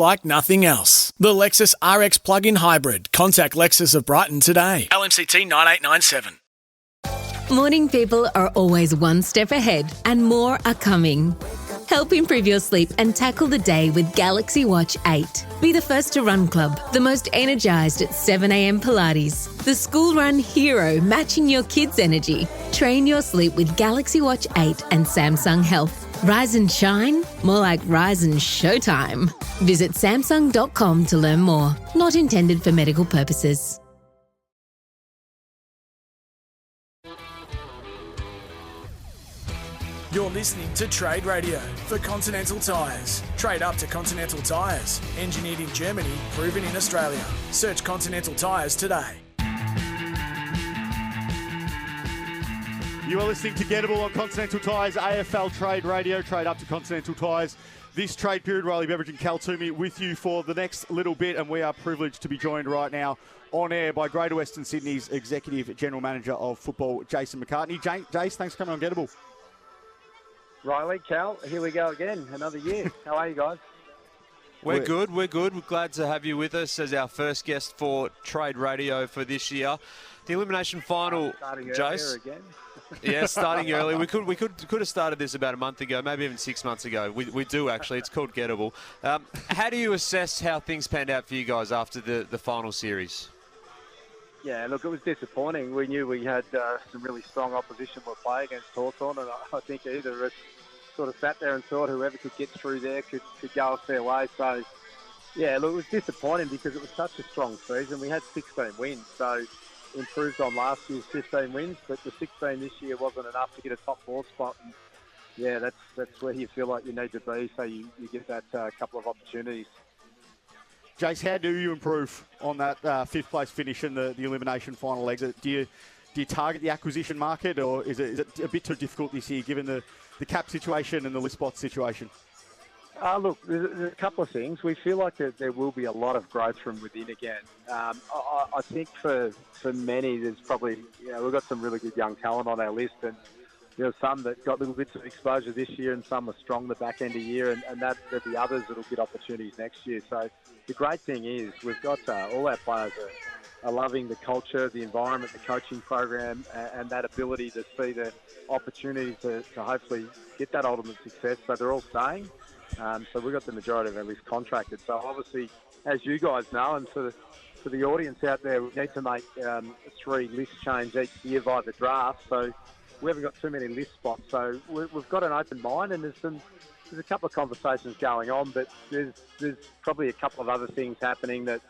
like nothing else. The Lexus RX plug-in hybrid. Contact Lexus of Brighton today. LMCT 9897. Morning people are always one step ahead and more are coming. Help improve your sleep and tackle the day with Galaxy Watch 8. Be the first to run club, the most energised at 7am Pilates, the school run hero matching your kids' energy. Train your sleep with Galaxy Watch 8 and Samsung Health. Rise and shine? More like rise and showtime. Visit Samsung.com to learn more. Not intended for medical purposes. You're listening to Trade Radio for Continental Tyres. Trade up to Continental Tyres. Engineered in Germany, proven in Australia. Search Continental Tyres today. You are listening to Gettable on Continental Tyres, AFL Trade Radio. Trade up to Continental Tyres. This trade period, Riley Beveridge and Cal Toomey with you for the next little bit, and we are privileged to be joined right now on air by Greater Western Sydney's Executive General Manager of Football, Jason McCartney. Jace, thanks for coming on Gettable. Riley, Cal, here we go again, another year. How are you guys? We're good. We're glad to have you with us as our first guest for Trade Radio for this year. The elimination final, Jace. Again. Yeah, starting early. We could have started this about a month ago, maybe even 6 months ago. We do actually. It's called Gettable. How do you assess how things panned out for you guys after the final series? Yeah, look, it was disappointing. We knew we had some really strong opposition we'll play against Hawthorn, and I think either of us sort of sat there and thought whoever could get through there could go a fair way. So, yeah, look, it was disappointing because it was such a strong season. We had 16 wins, so improved on last year's 15 wins, but the 16 this year wasn't enough to get a top 4 spot. And, yeah, that's where you feel like you need to be, so you get that couple of opportunities. Jace, how do you improve on that fifth place finish in the elimination final exit? Do you target the acquisition market, or is it a bit too difficult this year given the cap situation and the list spot situation? Look, there's a couple of things. We feel like there will be a lot of growth from within again. I think for many, there's probably, we've got some really good young talent on our list, and there's some that got little bits of exposure this year and some are strong the back end of the year, and that there'll be others that'll get opportunities next year. So the great thing is we've got all our players are loving the culture, the environment, the coaching program, and that ability to see the opportunity to hopefully get that ultimate success. So they're all staying. So we've got the majority of our list contracted. So obviously, as you guys know, and for the audience out there, we need to make 3 list change each year via the draft. So we haven't got too many list spots. So we've got an open mind, and there's a couple of conversations going on, but there's probably a couple of other things happening that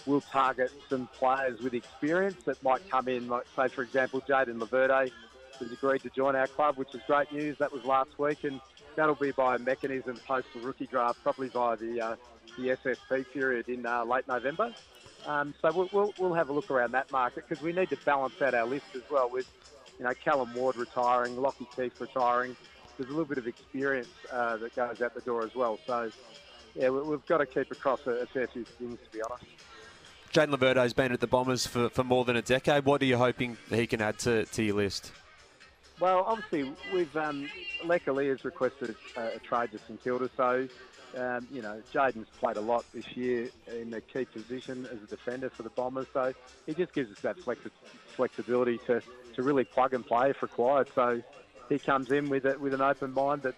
will target some players with experience that might come in. Like, say, for example, Jaden Laverde has agreed to join our club, which is great news. That was last week, and that'll be by a mechanism post the rookie draft, probably via the SSP period in late November. So we'll have a look around that market because we need to balance out our list as well with, Callum Ward retiring, Lockie Keefe retiring. There's a little bit of experience that goes out the door as well. So, yeah, we've got to keep across a fair few things, to be honest. Jaden Laverde's been at the Bombers for more than a decade. What are you hoping he can add to your list? Well, obviously, we've Leka Lee has requested a trade to St Kilda, so Jaden's played a lot this year in the key position as a defender for the Bombers, so he just gives us that flexibility to really plug and play if required. So he comes in with an open mind that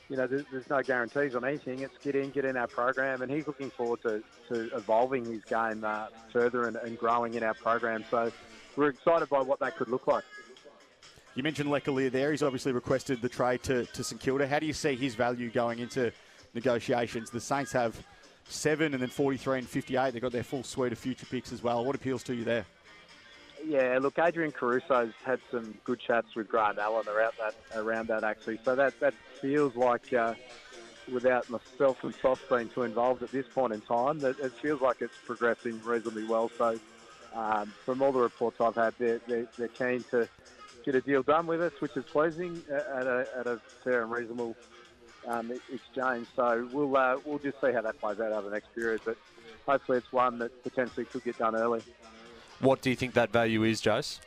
there's no guarantees on anything. It's get in our program, and he's looking forward to evolving his game further and growing in our program. So we're excited by what that could look like. You mentioned Leka there. He's obviously requested the trade to St Kilda. How do you see his value going into negotiations? The Saints have 7 and then 43 and 58. They've got their full suite of future picks as well. What appeals to you there? Yeah, look, Adrian Caruso's had some good chats with Grant Allen around that actually. So that feels like, without myself and Soft being too involved at this point in time, that it feels like it's progressing reasonably well. So from all the reports I've had, they're keen to get a deal done with us, which is pleasing at a fair and reasonable exchange. So we'll just see how that plays out over the next period. But hopefully it's one that potentially could get done early. What do you think that value is, Jace?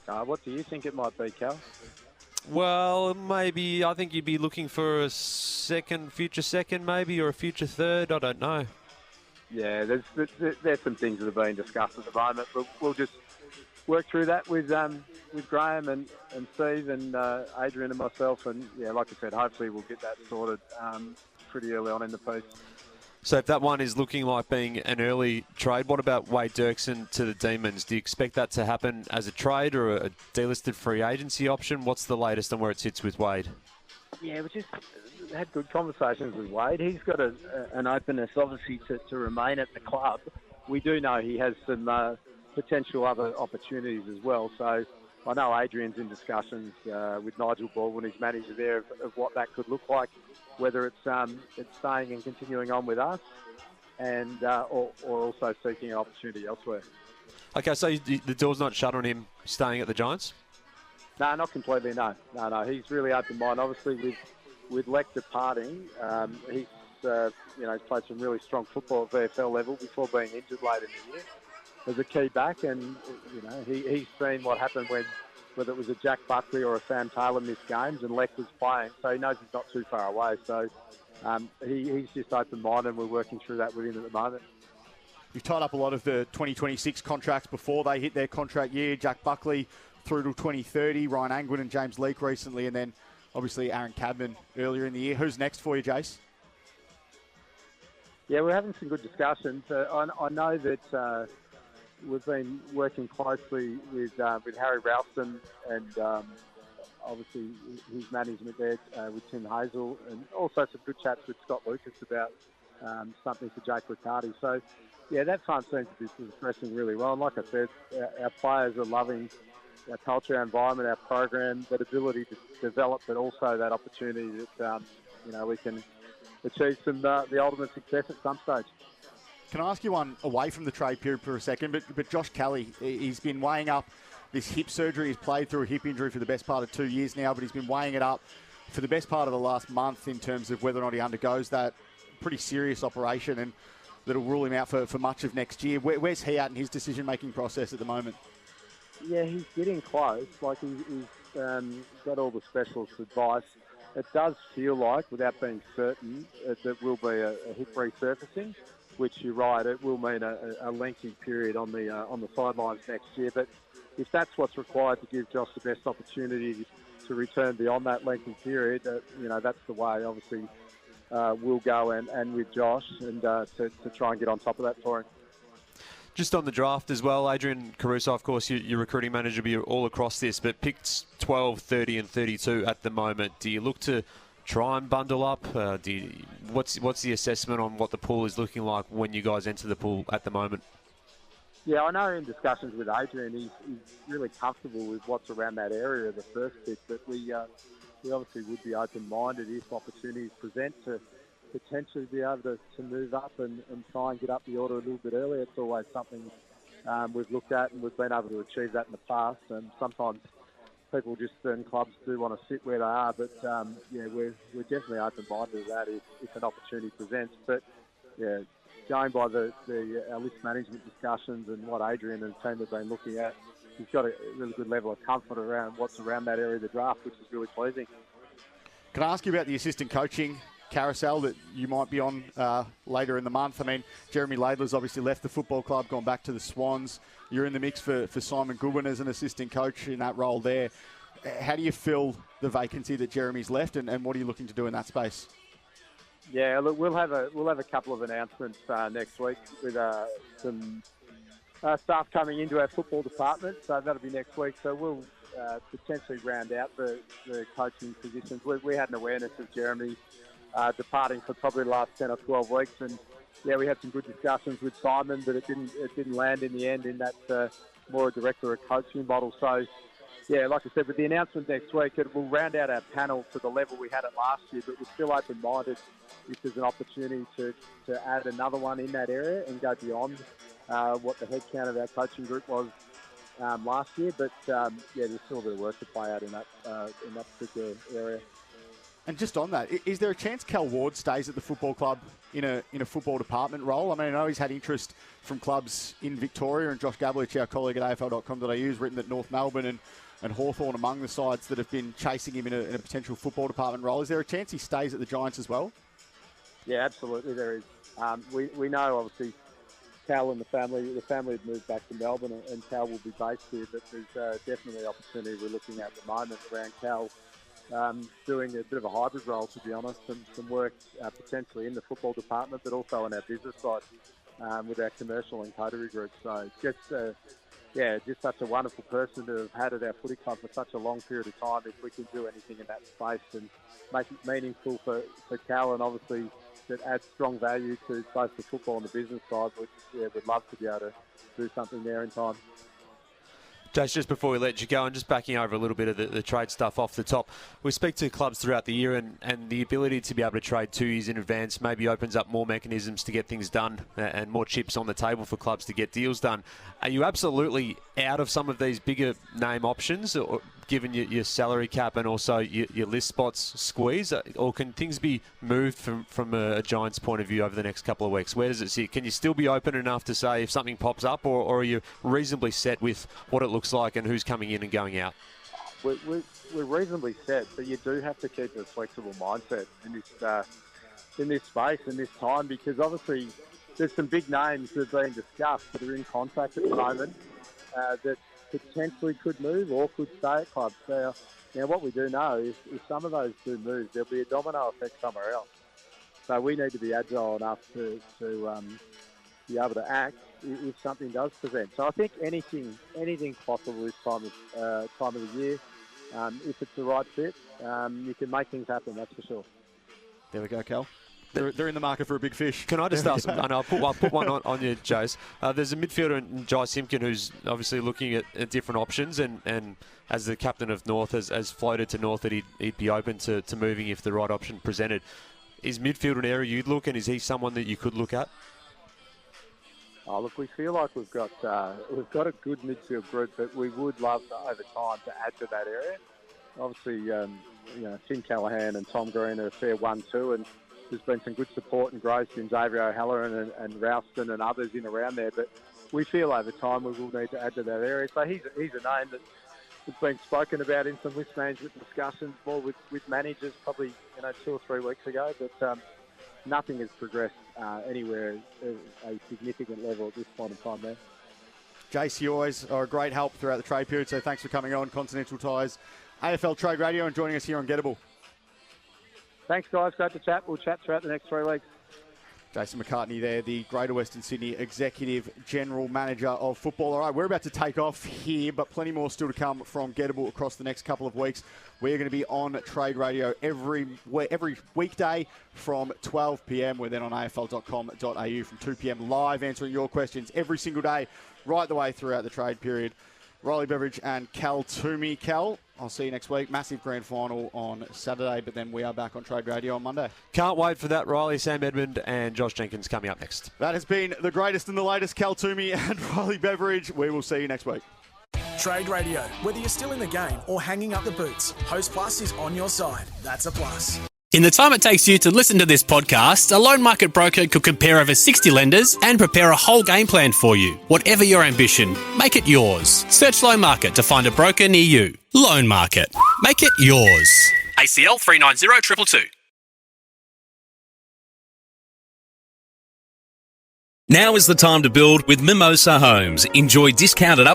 What do you think it might be, Cal? Well, maybe. I think you'd be looking for a future second, maybe, or a future third. I don't know. Yeah, there's some things that are being discussed at the moment, but we'll just work through that with Graham and Steve and Adrian and myself, and yeah, like I said, hopefully we'll get that sorted pretty early on in the piece. So if that one is looking like being an early trade, what about Wade Dirksen to the Demons? Do you expect that to happen as a trade or a delisted free agency option? What's the latest on where it sits with Wade? Yeah, we just had good conversations with Wade. He's got an openness, obviously, to remain at the club. We do know he has some potential other opportunities as well. So I know Adrian's in discussions with Nigel Baldwin, his manager there, of what that could look like, whether it's staying and continuing on with us and or also seeking an opportunity elsewhere. Okay, so the door's not shut on him staying at the Giants? No, not completely, no. He's really open-minded. Obviously, with Leck departing, he's played some really strong football at VFL level before being injured late in the year as a key back, and he's seen what happened whether it was a Jack Buckley or a Sam Taylor missed games and Leck was playing, so he knows he's not too far away. So he's just open-minded, and we're working through that with him at the moment. You've tied up a lot of the 2026 contracts before they hit their contract year. Jack Buckley through to 2030, Ryan Angwin and James Leake recently, and then obviously Aaron Cadman earlier in the year. Who's next for you, Jace? Yeah, we're having some good discussions. I know that we've been working closely with Harry Ralston and obviously his management there with Tim Hazel, and also some good chats with Scott Lucas about something for Jake Riccardi. So, yeah, that front seems to be progressing really well. And like I said, our players are loving our culture, our environment, our program, that ability to develop, but also that opportunity that we can achieve the ultimate success at some stage. Can I ask you one away from the trade period for a second? But Josh Kelly, he's been weighing up this hip surgery. He's played through a hip injury for the best part of 2 years now, but he's been weighing it up for the best part of the last month in terms of whether or not he undergoes that pretty serious operation, and that'll rule him out for much of next year. Where's he at in his decision-making process at the moment? Yeah, he's getting close. Like he's got all the specialist advice. It does feel like, without being certain, there will be a hip resurfacing, which you're right, it will mean a lengthy period on the sidelines next year. But if that's what's required to give Josh the best opportunity to return beyond that lengthy period, that's the way. Obviously, we'll go and with Josh and to try and get on top of that for him. Just on the draft as well, Adrian Caruso, of course, your recruiting manager, will be all across this, but picked 12, 30 and 32 at the moment. Do you look to try and bundle up? What's the assessment on what the pool is looking like when you guys enter the pool at the moment? Yeah, I know in discussions with Adrian, he's really comfortable with what's around that area of the first pick, but we obviously would be open-minded if opportunities present to potentially be able to move up and try and get up the order a little bit earlier. It's always something we've looked at, and we've been able to achieve that in the past. And sometimes people just in clubs do want to sit where they are, but we're definitely open-minded to that if an opportunity presents. But yeah, going by our list management discussions and what Adrian and the team have been looking at, he's got a really good level of comfort around what's around that area of the draft, which is really pleasing. Can I ask you about the assistant coaching carousel that you might be on later in the month? I mean, Jeremy Laidler's obviously left the football club, gone back to the Swans. You're in the mix for Simon Goodwin as an assistant coach in that role there. How do you fill the vacancy that Jeremy's left, and what are you looking to do in that space? Yeah, look, we'll have a couple of announcements next week with some staff coming into our football department. So that'll be next week. So we'll potentially round out the coaching positions. We had an awareness of Jeremy departing for probably the last 10 or 12 weeks, and yeah, we had some good discussions with Simon, but it didn't land in the end in that more director of coaching model. So yeah, like I said, with the announcement next week, it will round out our panel to the level we had it last year, but we're still open-minded if there's an opportunity to add another one in that area and go beyond what the headcount of our coaching group was last year. But yeah, there's still a bit of work to play out in that particular area. And just on that, is there a chance Cal Ward stays at the football club in a football department role? I mean, I know he's had interest from clubs in Victoria, and Josh Gablich, our colleague at AFL.com.au, has written that North Melbourne and and Hawthorn among the sides that have been chasing him in a potential football department role. Is there a chance he stays at the Giants as well? Yeah, absolutely there is. We know, obviously, Cal and the family have moved back to Melbourne, and Cal will be based here, but there's definitely opportunity we're looking at the moment around Cal doing a bit of a hybrid role, to be honest, and some work potentially in the football department, but also on our business side with our commercial and coterie group. So just such a wonderful person to have had at our footy club for such a long period of time. If we can do anything in that space and make it meaningful for Cal, and obviously that adds strong value to both the football and the business side, we'd love to be able to do something there in time. Jace, just before we let you go, and just backing over a little bit of the trade stuff off the top, we speak to clubs throughout the year, and the ability to be able to trade 2 years in advance maybe opens up more mechanisms to get things done and more chips on the table for clubs to get deals done. Are you absolutely out of some of these bigger name options, or given your salary cap and also your list spots squeeze, or can things be moved from a Giants point of view over the next couple of weeks? Where does it sit? Can you still be open enough to say if something pops up, or are you reasonably set with what it looks like and who's coming in and going out? We're reasonably set, but you do have to keep a flexible mindset in this space, in this time, because obviously there's some big names that are being discussed that are in contract at the moment that potentially could move or could stay at clubs. So, what we do know is if some of those do move, there'll be a domino effect somewhere else. So we need to be agile enough to be able to act if something does present. So I think anything possible this time of the year, if it's the right fit, you can make things happen, that's for sure. There we go, Cal. They're in the market for a big fish. Can I just ask? I know I'll put one on you, Jace. There's a midfielder in Jai Simpkin who's obviously looking at different options, and as the captain of North has floated to North that he'd be open to moving if the right option presented. Is midfield an area you'd look, and is he someone that you could look at? Oh, look, we feel like we've got a good midfield group, but we would love to, over time, to add to that area. Obviously, Finn Callahan and Tom Green are a fair 1-2, and there's been some good support and growth in Xavier O'Halloran and Ralston and others in around there. But we feel over time we will need to add to that area. So he's a name that's been spoken about in some list management discussions more with managers probably 2 or 3 weeks ago. But nothing has progressed anywhere at a significant level at this point in time there. Jace, you always are a great help throughout the trade period, so thanks for coming on Continental Tires, AFL Trade Radio, and joining us here on Gettable. Thanks, guys. Great to chat. We'll chat throughout the next 3 weeks. Jason McCartney there, the Greater Western Sydney Executive General Manager of football. All right, we're about to take off here, but plenty more still to come from Gettable across the next couple of weeks. We're going to be on Trade Radio every weekday from 12 p.m. We're then on afl.com.au from 2 p.m. live, answering your questions every single day, right the way throughout the trade period. Riley Beveridge and Cal Toomey. Cal, I'll see you next week. Massive grand final on Saturday, but then we are back on Trade Radio on Monday. Can't wait for that. Riley, Sam Edmund and Josh Jenkins coming up next. That has been the greatest and the latest, Cal Toomey and Riley Beveridge. We will see you next week. Trade Radio. Whether you're still in the game or hanging up the boots, Host Plus is on your side. That's a plus. In the time it takes you to listen to this podcast, a loan market broker could compare over 60 lenders and prepare a whole game plan for you. Whatever your ambition, make it yours. Search Loan Market to find a broker near you. Loan Market. Make it yours. ACL 390-222. Now is the time to build with Mimosa Homes. Enjoy discounted